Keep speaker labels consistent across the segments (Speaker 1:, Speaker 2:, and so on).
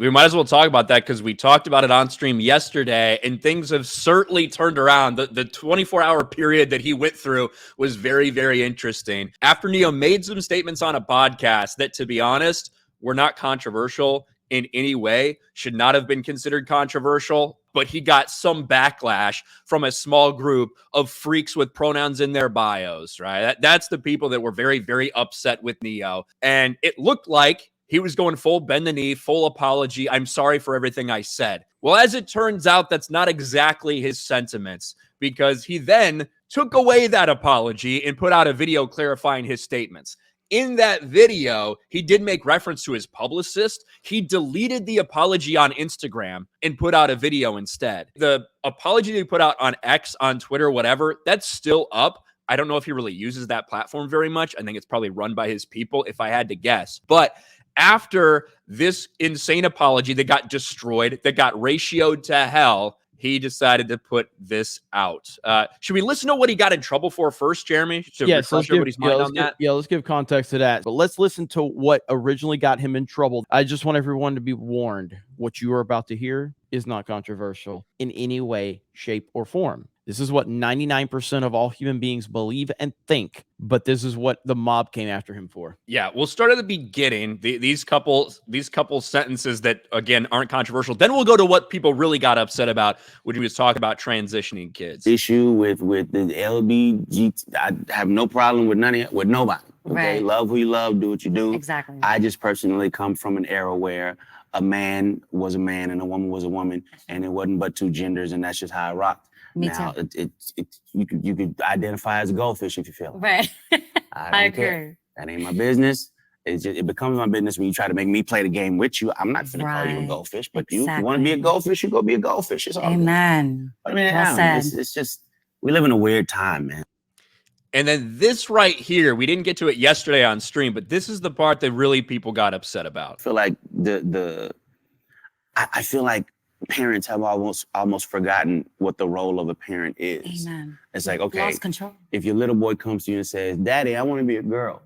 Speaker 1: We might as well talk about that because we talked about it on stream yesterday, and things have certainly turned around. The 24-hour period that he went through was very, very interesting. After Neyo made some statements on a podcast that, to be honest, were not controversial in any way, should not have been considered controversial, but he got some backlash from a small group of freaks with pronouns in their bios, right? That's the people that were very, very upset with Neyo. And it looked like he was going full bend the knee, full apology. I'm sorry for everything I said. Well, as it turns out, that's not exactly his sentiments, because he then took away that apology and put out a video clarifying his statements. In that video, he did make reference to his publicist. He deleted the apology on Instagram and put out a video instead. The apology that he put out on X, on Twitter, whatever, that's still up. I don't know if he really uses that platform very much. I think it's probably run by his people, if I had to guess. But after this insane apology that got destroyed, that got ratioed to hell, he decided to put this out. Should we listen to what he got in trouble for first, Jeremy?
Speaker 2: Yes, let's give context to that. But let's listen to what originally got him in trouble. I just want everyone to be warned. What you are about to hear is not controversial in any way, shape, or form. This is what 99% of all human beings believe and think, but this is what the mob came after him for.
Speaker 1: Yeah, we'll start at the beginning. These couple sentences that, again, aren't controversial. Then we'll go to what people really got upset about when he was talking about transitioning kids.
Speaker 3: Issue with the LBG, I have no problem with nobody. Okay,
Speaker 4: right.
Speaker 3: Love who you love, do what you do.
Speaker 4: Exactly.
Speaker 3: I just personally come from an era where a man was a man and a woman was a woman, and it wasn't but two genders, and that's just how I rocked.
Speaker 4: Me
Speaker 3: now,
Speaker 4: too.
Speaker 3: You could identify as a goldfish if you feel it.
Speaker 4: Right.
Speaker 3: I don't care. That ain't my business. It becomes my business when you try to make me play the game with you. I'm not gonna call you a goldfish, but you want to be a goldfish, you go be a goldfish. It's all
Speaker 4: Amen.
Speaker 3: good. I mean, it's just, we live in a weird time, man.
Speaker 1: And then this right here, we didn't get to it yesterday on stream, but this is the part that really people got upset about.
Speaker 3: I feel like I feel like parents have almost forgotten what the role of a parent is.
Speaker 4: Amen.
Speaker 3: It's like, okay,
Speaker 4: lost control.
Speaker 3: If your little boy comes to you and says, "Daddy, I want to be a girl,"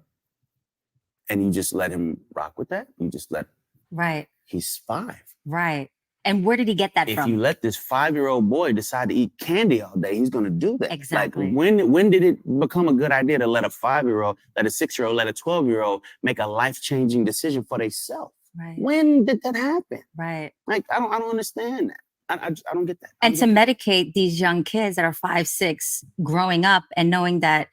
Speaker 3: and you just let him rock with that, you just let.
Speaker 4: Right.
Speaker 3: He's 5.
Speaker 4: Right. And where did he get that from?
Speaker 3: If you let this 5-year-old boy decide to eat candy all day, he's going to do that.
Speaker 4: Exactly.
Speaker 3: Like, when did it become a good idea to let a 5-year-old, let a 6-year-old, let a 12-year-old make a life-changing decision for themselves?
Speaker 4: Right.
Speaker 3: When did that happen?
Speaker 4: Right.
Speaker 3: Like, I don't understand that. I don't get that.
Speaker 4: And to medicate these young kids that are 5, 6, growing up and knowing that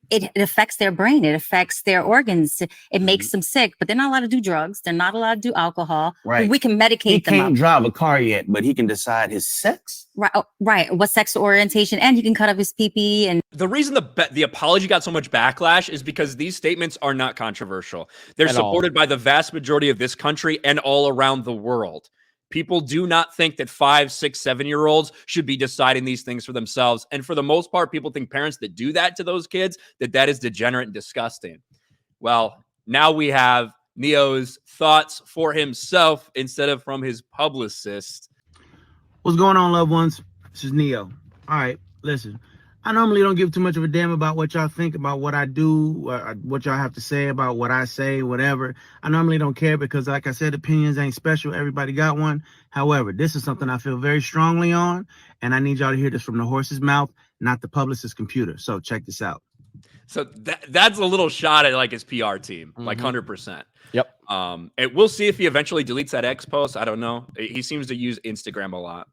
Speaker 4: it affects their brain, it affects their organs, it makes them sick, but they're not allowed to do drugs, they're not allowed to do alcohol.
Speaker 3: Right.
Speaker 4: We can medicate them.
Speaker 3: He can't drive a car yet, but he can decide his sex.
Speaker 4: Right. Oh, right. What sexual orientation, and he can cut off his pee-pee. And
Speaker 1: the reason the apology got so much backlash is because these statements are not controversial. They're supported by the vast majority of this country and all around the world. People do not think that 5, 6, 7-year-olds should be deciding these things for themselves. And for the most part, people think parents that do that to those kids, that is degenerate and disgusting. Well, now we have Neyo's thoughts for himself instead of from his publicist.
Speaker 5: What's going on, loved ones? This is Neyo. All right, listen. I normally don't give too much of a damn about what y'all think about what I do, what y'all have to say about what I say, whatever. I normally don't care because, like I said, opinions ain't special. Everybody got one. However, this is something I feel very strongly on, and I need y'all to hear this from the horse's mouth, not the publicist's computer. So check this out.
Speaker 1: So that's a little shot at like his PR team, like 100%.
Speaker 2: Yep.
Speaker 1: And we'll see if he eventually deletes that X post. I don't know. He seems to use Instagram a lot.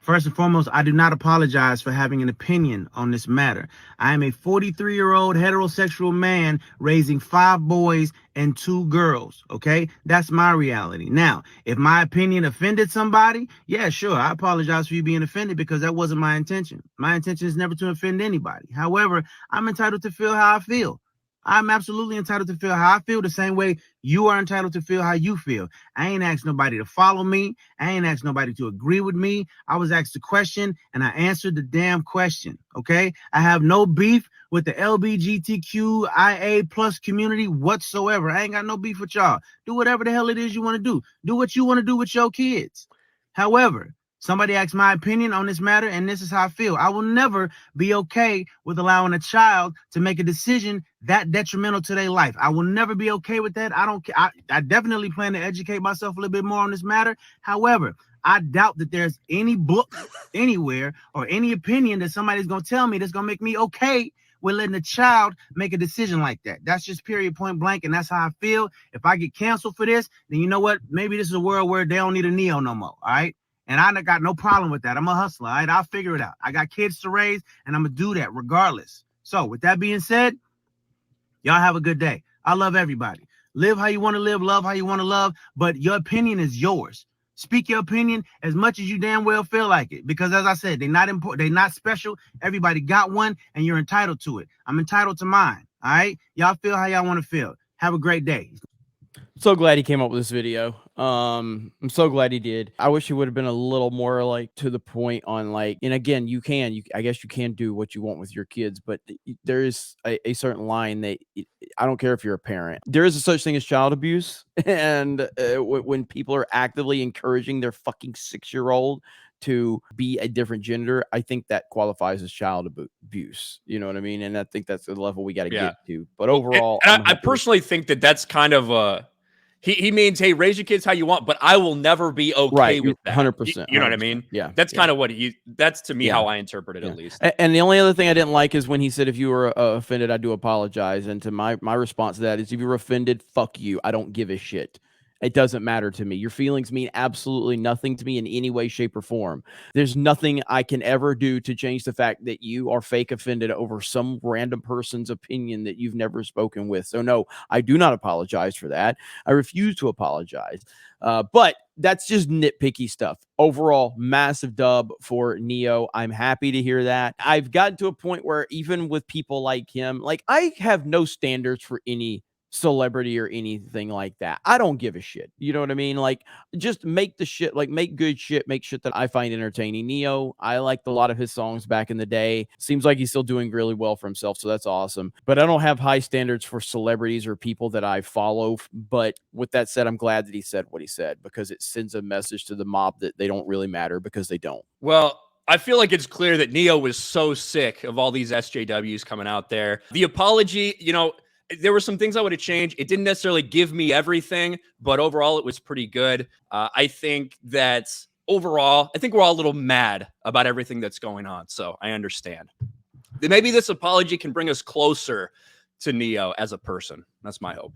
Speaker 5: First and foremost, I do not apologize for having an opinion on this matter. I am a 43-year-old heterosexual man raising 5 boys and 2 girls, okay? That's my reality. Now, if my opinion offended somebody, yeah, sure, I apologize for you being offended because that wasn't my intention. My intention is never to offend anybody. However, I'm entitled to feel how I feel. I'm absolutely entitled to feel how I feel the same way you are entitled to feel how you feel. I ain't asked nobody to follow me. I ain't asked nobody to agree with me. I was asked a question and I answered the damn question, okay? I have no beef with the LGBTQIA plus community whatsoever. I ain't got no beef with y'all. Do whatever the hell it is you want to do. Do what you want to do with your kids. However, Somebody asked my opinion on this matter, and this is how I feel. I will never be okay with allowing a child to make a decision that detrimental to their life. I will never be okay with that. I don't care. I definitely plan to educate myself a little bit more on this matter. However, I doubt that there's any book anywhere or any opinion that somebody's going to tell me that's going to make me okay with letting a child make a decision like that. That's just period, point blank, and that's how I feel. If I get canceled for this, then you know what? Maybe this is a world where they don't need a Neyo no more, all right? And I got no problem with that. I'm a hustler, all right? I'll figure it out. I got kids to raise, and I'm going to do that regardless. So with that being said, y'all have a good day. I love everybody. Live how you want to live, love how you want to love, but your opinion is yours. Speak your opinion as much as you damn well feel like it. Because as I said, they're not important, they're not special. Everybody got one, and you're entitled to it. I'm entitled to mine, all right? Y'all feel how y'all want to feel. Have a great day.
Speaker 2: So glad he came up with this video. I'm so glad he did. I wish he would have been a little more like to the point on like, and again, I guess you can do what you want with your kids, but there is a certain line that I don't care if you're a parent. There is a such thing as child abuse. And when people are actively encouraging their fucking 6-year-old to be a different gender, I think that qualifies as child abuse. You know what I mean? And I think that's the level we got to get to. But overall,
Speaker 1: and I personally think that that's kind of he means, hey, raise your kids how you want, but I will never be okay with that.
Speaker 2: 100%.
Speaker 1: You know what I mean?
Speaker 2: Yeah.
Speaker 1: That's kind of what that's to me how I interpret it, at least.
Speaker 2: And the only other thing I didn't like is when he said, if you were offended, I do apologize. And to my response to that is, if you were offended, fuck you. I don't give a shit. It doesn't matter to me. Your feelings mean absolutely nothing to me in any way, shape, or form. There's nothing I can ever do to change the fact that you are fake offended over some random person's opinion that you've never spoken with. So no, I do not apologize for that. I refuse to apologize. But that's just nitpicky stuff. Overall, massive dub for Neyo. I'm happy to hear that. I've gotten to a point where even with people like him, like I have no standards for any celebrity or anything like that. I don't give a shit. You know what I mean? Like, just make the shit, like make good shit, make shit that I find entertaining. Neyo, I liked a lot of his songs back in the day. Seems like he's still doing really well for himself, so that's awesome. But I don't have high standards for celebrities or people that I follow. But with that said, I'm glad that he said what he said, because it sends a message to the mob that they don't really matter, because they don't.
Speaker 1: Well, I feel like it's clear that Neyo was so sick of all these SJWs coming out there. The apology, you know, there were some things I would have changed. It didn't necessarily give me everything, but overall it was pretty good. I think that overall, I think we're all a little mad about everything that's going on. So I understand. Maybe this apology can bring us closer to Neyo as a person. That's my hope.